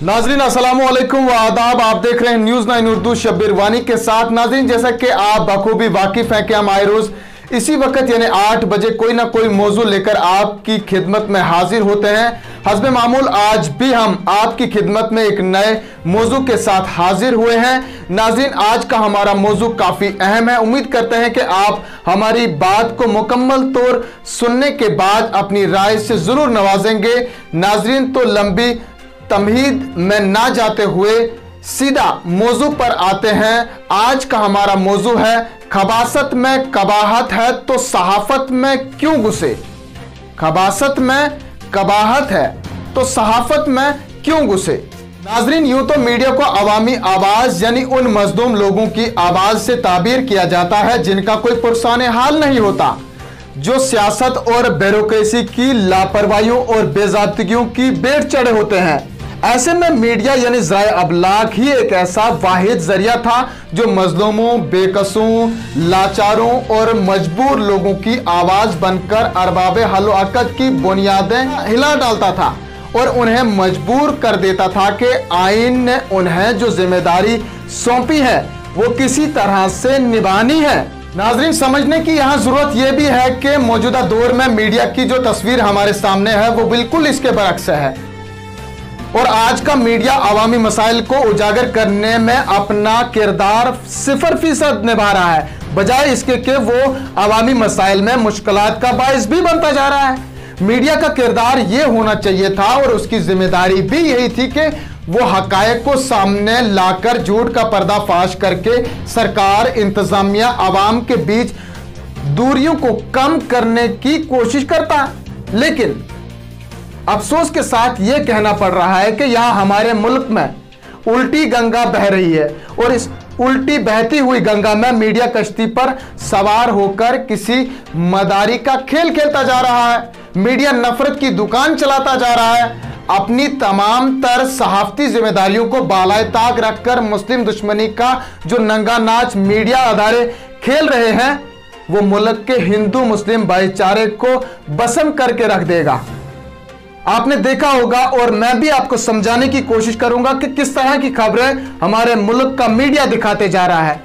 नाजरीन अस्सलामु अलैकुम व आदाब। आप देख रहे हैं न्यूज़ 9 उर्दू शब्बीर वानी के साथ। नाजरीन, जैसा कि आप बखूबी वाकिफ हैं कि हम आए रोज इसी वक्त यानी 8 बजे कोई ना कोई मौजू लेकर आपकी खिदमत में हाजिर होते हैं। हस्बे मामूल आज भी हम आपकी खिदमत में एक नए मौजू के साथ हाजिर हुए हैं। नाजरीन, आज का हमारा मौजू काफी अहम है। उम्मीद करते हैं कि आप हमारी बात को मुकम्मल तौर सुनने के बाद अपनी राय से जरूर नवाजेंगे। नाजरीन, तो लंबी तमहीद में ना जाते हुए सीधा मौजू पर आते हैं। आज का हमारा मौजू है खबासत में कबाहत है तो सहाफत में क्यों घुसे। खबासत में कबाहत है तो सहाफत में क्यों घुसे। नाजरीन, यूं तो मीडिया को अवामी आवाज यानी उन मजलूम लोगों की आवाज से ताबीर किया जाता है जिनका कोई पुरसाने हाल नहीं होता, जो सियासत और ब्यूरोक्रेसी की लापरवाहियों और बेज़ाब्तियों की बेट चढ़े होते हैं। ऐसे में मीडिया यानी ज़राए अबलाग ही एक ऐसा वाहिद जरिया था जो मजलूमों, बेकसूं, लाचारों और मजबूर लोगों की आवाज बनकर अरबाब हल अक़द की बुनियादें हिला डालता था और उन्हें मजबूर कर देता था कि आईन ने उन्हें जो जिम्मेदारी सौंपी है वो किसी तरह से निभानी है। नाजरीन, समझने की यहाँ जरूरत यह भी है कि मौजूदा दौर में मीडिया की जो तस्वीर हमारे सामने है वो बिल्कुल इसके बरक्स है और आज का मीडिया अवामी मसाइल को उजागर करने में अपना किरदार 0% निभा रहा है, बजाय इसके कि वो अवामी मसाइल में मुश्किलात का बाइस भी बनता जा रहा है। मीडिया का किरदार ये होना चाहिए था और उसकी जिम्मेदारी भी यही थी कि वो हकायक को सामने लाकर झूठ का पर्दाफाश करके सरकार, इंतजामिया, अवाम के बीच दूरियों को कम करने की कोशिश करता। लेकिन अफसोस के साथ यह कहना पड़ रहा है कि यहां हमारे मुल्क में उल्टी गंगा बह रही है और इस उल्टी बहती हुई गंगा में मीडिया कश्ती पर सवार होकर किसी मदारी का खेल खेलता जा रहा है। मीडिया नफरत की दुकान चलाता जा रहा है। अपनी तमाम तर सहाफती जिम्मेदारियों को बालाए ताक रखकर मुस्लिम दुश्मनी का जो नंगा नाच मीडिया अदारे खेल रहे हैं वो मुल्क के हिंदू मुस्लिम भाईचारे को बसम करके रख देगा। आपने देखा होगा और मैं भी आपको समझाने की कोशिश करूंगा कि किस तरह की खबरें हमारे मुल्क का मीडिया दिखाते जा रहा है।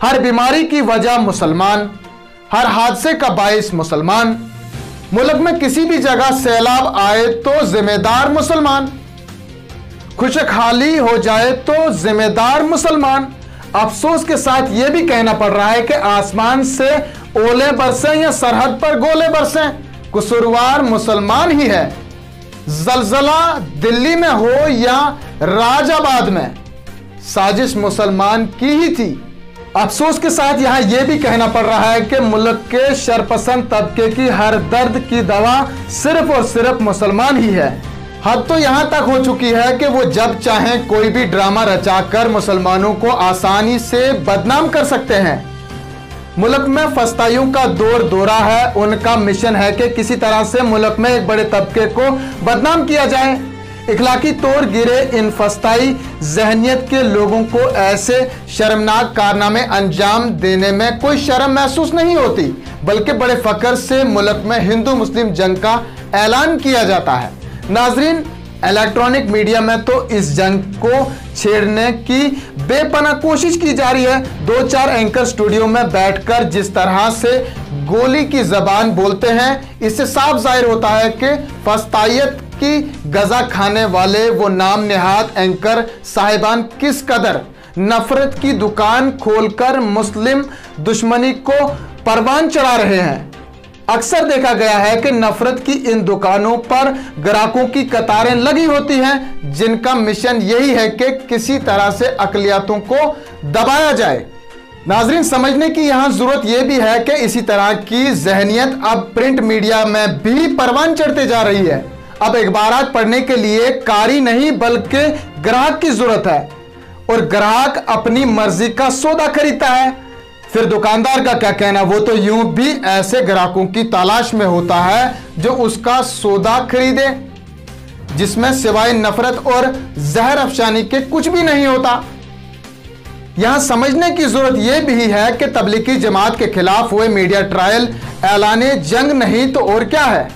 हर बीमारी की वजह मुसलमान, हर हादसे का बाइस मुसलमान, मुल्क में किसी भी जगह सैलाब आए तो जिम्मेदार मुसलमान, खुशहाली हो जाए तो जिम्मेदार मुसलमान। अफसोस के साथ यह भी कहना पड़ रहा है कि आसमान से ओले बरसे या सरहद पर गोले बरसे, कसूरवार मुसलमान ही है। जलजला दिल्ली में हो या राजाबाद में, साजिश मुसलमान की ही थी। अफसोस के साथ यहां यह भी कहना पड़ रहा है कि मुल्क के शरपसंद तबके की हर दर्द की दवा सिर्फ और सिर्फ मुसलमान ही है। हद तो यहां तक हो चुकी है कि वो जब चाहें कोई भी ड्रामा रचाकर मुसलमानों को आसानी से बदनाम कर सकते हैं। मुल्क में फस्ताइयों का दौर दौरा है। उनका मिशन है कि किसी तरह से मुल्क में एक बड़े तबके को बदनाम किया जाए। इखलाकी तौर गिरे इन फस्ताई जहनियत के लोगों को ऐसे शर्मनाक कारनामे अंजाम देने में कोई शर्म महसूस नहीं होती, बल्कि बड़े फख्र से मुल्क में हिंदू मुस्लिम जंग का ऐलान किया जाता है। नाजरीन, इलेक्ट्रॉनिक मीडिया में तो इस जंग को छेड़ने की बेपनाह कोशिश की जा रही है। 2-4 एंकर स्टूडियो में बैठकर जिस तरह से गोली की जबान बोलते हैं, इससे साफ जाहिर होता है कि फस्तायत की गजा खाने वाले वो नाम नेहाद एंकर साहिबान किस कदर नफरत की दुकान खोलकर मुस्लिम दुश्मनी को परवान चढ़ा रहे हैं। अक्सर देखा गया है कि नफरत की इन दुकानों पर ग्राहकों की कतारें लगी होती हैं जिनका मिशन यही है कि किसी तरह से अकलियतों को दबाया जाए। नाजरीन, समझने की यहां जरूरत यह भी है कि इसी तरह की जहनियत अब प्रिंट मीडिया में भी परवान चढ़ते जा रही है। अब अखबारात पढ़ने के लिए कारी नहीं बल्कि ग्राहक की जरूरत है और ग्राहक अपनी मर्जी का सौदा खरीदता है। फिर दुकानदार का क्या कहना, वो तो यूं भी ऐसे ग्राहकों की तलाश में होता है जो उसका सौदा खरीदे जिसमें सिवाय नफरत और जहर अफशानी के कुछ भी नहीं होता। यहां समझने की जरूरत यह भी है कि तबलीगी जमात के खिलाफ हुए मीडिया ट्रायल ऐलाने जंग नहीं तो और क्या है।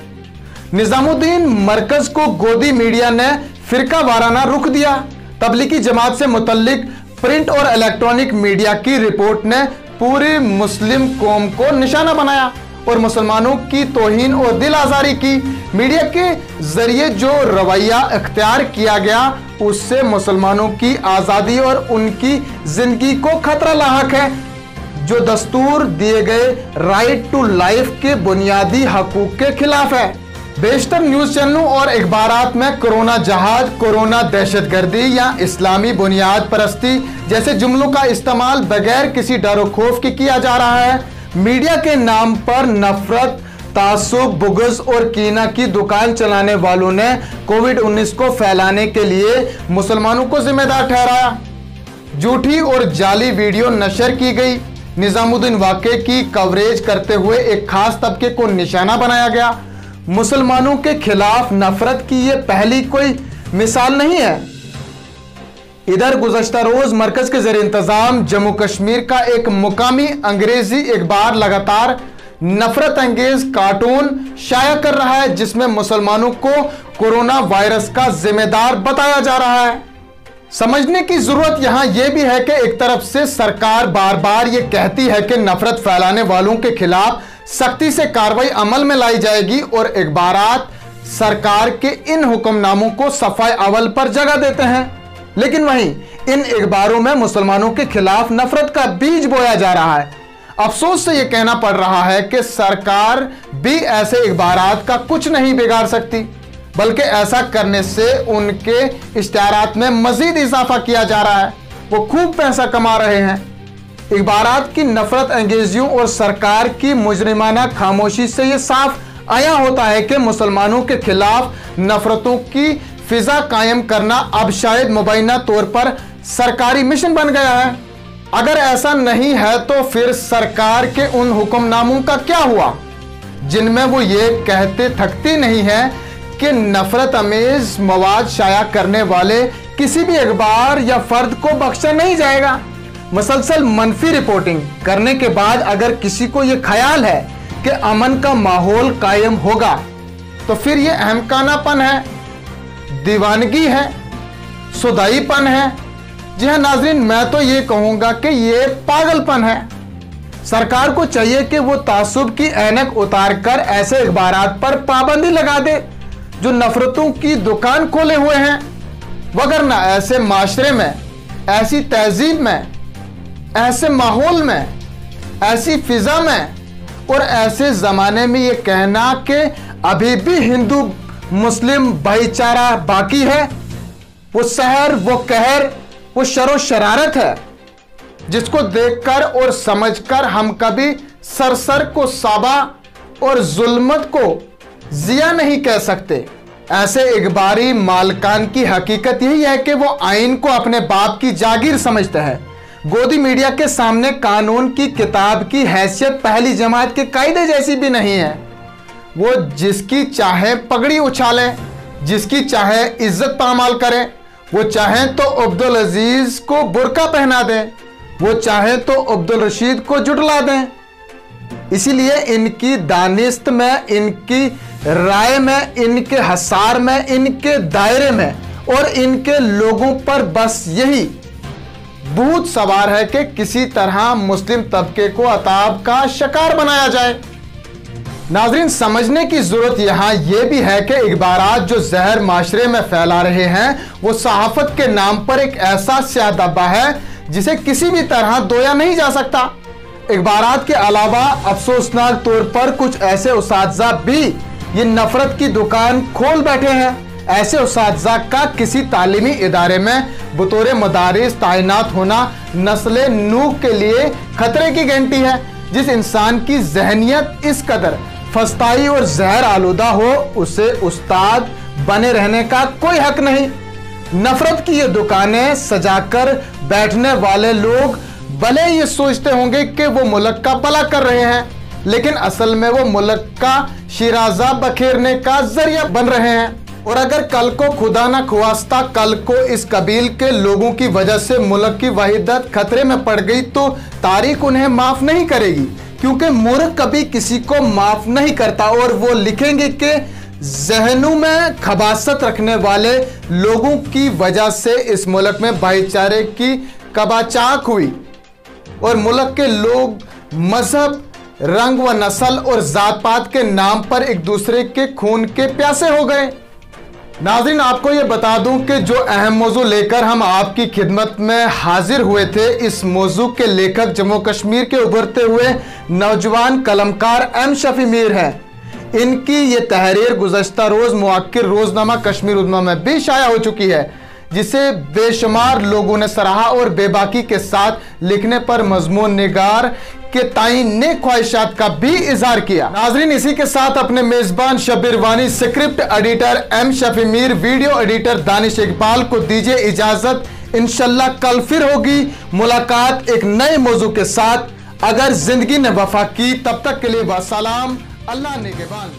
निजामुद्दीन मरकज को गोदी मीडिया ने फिरका वाराना रुख दिया। तबलीगी जमात से मुतल्लिक प्रिंट और इलेक्ट्रॉनिक मीडिया की रिपोर्ट ने पूरी मुस्लिम कौम को निशाना बनाया और मुसलमानों की तौहीन और दिल आजारी की। मीडिया के जरिए जो रवैया इख्तियार किया गया उससे मुसलमानों की आज़ादी और उनकी जिंदगी को खतरा लाहक है, जो दस्तूर दिए गए राइट टू लाइफ के बुनियादी हकूक के खिलाफ है। बेशतर न्यूज चैनलों और अखबारात में कोरोना जहाज, कोरोना दहशतगर्दी या इस्लामी बुनियाद परस्ती जैसे जुमलों का इस्तेमाल बगैर किसी डर खौफ के किया जा रहा है। मीडिया के नाम पर नफरत, तासुब, बुग़्ज़ और कीना की दुकान चलाने वालों ने कोविड-19 को फैलाने के लिए मुसलमानों को जिम्मेदार ठहराया। झूठी और जाली वीडियो नशर की गई। निजामुद्दीन वाक़े की कवरेज करते हुए एक खास तबके को निशाना बनाया गया। मुसलमानों के खिलाफ नफरत की यह पहली कोई मिसाल नहीं है। इधर गुज़श्ता रोज मरकज के ज़ेर इंतजाम जम्मू कश्मीर का एक मुकामी अंग्रेजी अखबार लगातार नफरत अंगेज कार्टून शाया कर रहा है, जिसमें मुसलमानों को कोरोना वायरस का जिम्मेदार बताया जा रहा है। समझने की जरूरत यहां यह भी है कि एक तरफ से सरकार बार बार यह कहती है कि नफरत फैलाने वालों के खिलाफ सख्ती से कार्रवाई अमल में लाई जाएगी, और अखबारात सरकार के इन हुक्मनामों को सफाई अव्वल पर जगह देते हैं, लेकिन वहीं इन अखबारों में मुसलमानों के खिलाफ नफरत का बीज बोया जा रहा है। अफसोस से यह कहना पड़ रहा है कि सरकार भी ऐसे अखबारात का कुछ नहीं बिगाड़ सकती, बल्कि ऐसा करने से उनके इश्तिहारात में मजीद इजाफा किया जा रहा है। वो खूब पैसा कमा रहे हैं। अखबारात की नफरत अंगेजियों और सरकार की मुजरिमाना खामोशी से यह साफ आया होता है कि मुसलमानों के खिलाफ नफरतों की फिजा कायम करना अब शायद मुबैना तौर पर सरकारी मिशन बन गया है। अगर ऐसा नहीं है तो फिर सरकार के उन हुक्मनामों का क्या हुआ जिनमें वो ये कहते थकती नहीं है कि नफरत अमेज मवाद शाया करने वाले किसी भी अखबार या फर्द को बख्शा नहीं जाएगा। मुसलसल मनफी रिपोर्टिंग करने के बाद अगर किसी को यह ख्याल है कि अमन का माहौल कायम होगा तो फिर यह अहमकानापन है, दीवानगी है, सुदाईपन है। जी हाँ नाजरीन, मैं तो ये कहूंगा कि ये पागलपन है। सरकार को चाहिए कि वो तासुब की ऐनक उतारकर ऐसे अखबारात पर पाबंदी लगा दे जो नफरतों की दुकान खोले हुए हैं, वगरना ऐसे माशरे में, ऐसी तहजीब में, ऐसे माहौल में, ऐसी फिजा में और ऐसे जमाने में ये कहना कि अभी भी हिंदू मुस्लिम भाईचारा बाकी है, वो सहर, वो कहर, वो शरो शरारत है जिसको देखकर और समझकर हम कभी सरसर को साबा और जुल्मत को जिया नहीं कह सकते। ऐसे इकबारी मालकान की हकीकत यही है कि वो आइन को अपने बाप की जागीर समझते हैं। गोदी मीडिया के सामने कानून की किताब की हैसियत पहली जमात के कायदे जैसी भी नहीं है। वो जिसकी चाहे पगड़ी उछाले, जिसकी चाहे इज्जत पामाल करें, वो चाहे तो अब्दुल अजीज को बुर्का पहना दें, वो चाहे तो अब्दुल रशीद को जुटला दें। इसीलिए इनकी दानिस्त में, इनकी राय में, इनके हसार में, इनके दायरे में और इनके लोगों पर बस यही भूत सवार है कि किसी तरह मुस्लिम तबके को अताब का शिकार बनाया जाए। नाजरीन, समझने की जरूरत यहां यह भी है कि अखबारात जो जहर माशरे में फैला रहे हैं वो सहाफत के नाम पर एक ऐसा स्याह धब्बा है जिसे किसी भी तरह धोया नहीं जा सकता। अखबारात के अलावा अफसोसनाक तौर पर कुछ ऐसे उसातिज़ा भी ये नफरत की दुकान खोल बैठे हैं। ऐसे उसातिज़ा का किसी तालीमी इदारे में बतौर मदारिस तैनात होना नस्ल नूह के लिए खतरे की घंटी है। जिस इंसान की जहनियत इस कदर फस्ताई और जहर आलूदा हो उसे उस्ताद बने रहने का कोई हक नहीं। नफरत की ये दुकानें सजाकर बैठने वाले लोग भले ये सोचते होंगे कि वो मुल्क का भला कर रहे हैं, लेकिन असल में वो मुल्क का शिराजा बखेरने का जरिया बन रहे हैं। और अगर कल को खुदा न खुवास्ता कल को इस कबील के लोगों की वजह से मुल्क की वहीदत खतरे में पड़ गई तो तारीख उन्हें माफ नहीं करेगी, क्योंकि मूर्ख कभी किसी को माफ नहीं करता। और वो लिखेंगे कि जहनों में खबासत रखने वाले लोगों की वजह से इस मुल्क में भाईचारे की कबाचाक हुई और मुल्क के लोग मजहब, रंग व नस्ल और जात पात के नाम पर एक दूसरे के खून के प्यासे हो गए। नाज़रीन, आपको यह बता दूं कि जो अहम मौजू लेकर हम आपकी खिदमत में हाजिर हुए थे, इस मौजू के लेखक जम्मू कश्मीर के उभरते हुए नौजवान कलमकार एम शफी मीर हैं। इनकी ये तहरीर गुज़श्ता रोज मुआक्किर रोजनामा कश्मीर उज़्मा में भी शाया हो चुकी है, जिसे बेशुमार लोगों ने सराहा और बेबाकी के साथ लिखने पर मजमून निगार के ताईं नेक ख्वाहिशात का भी इजहार किया। नाजरीन, इसी के साथ अपने मेजबान Shabbir Wani, script editor M Shafi Mir, video editor Danish Iqbal को दीजिए इजाजत। इंशाल्लाह कल फिर होगी मुलाकात एक नए मौजू के साथ, अगर जिंदगी ने वफा की। तब तक के लिए वासलाम, अल्लाह निगहबान।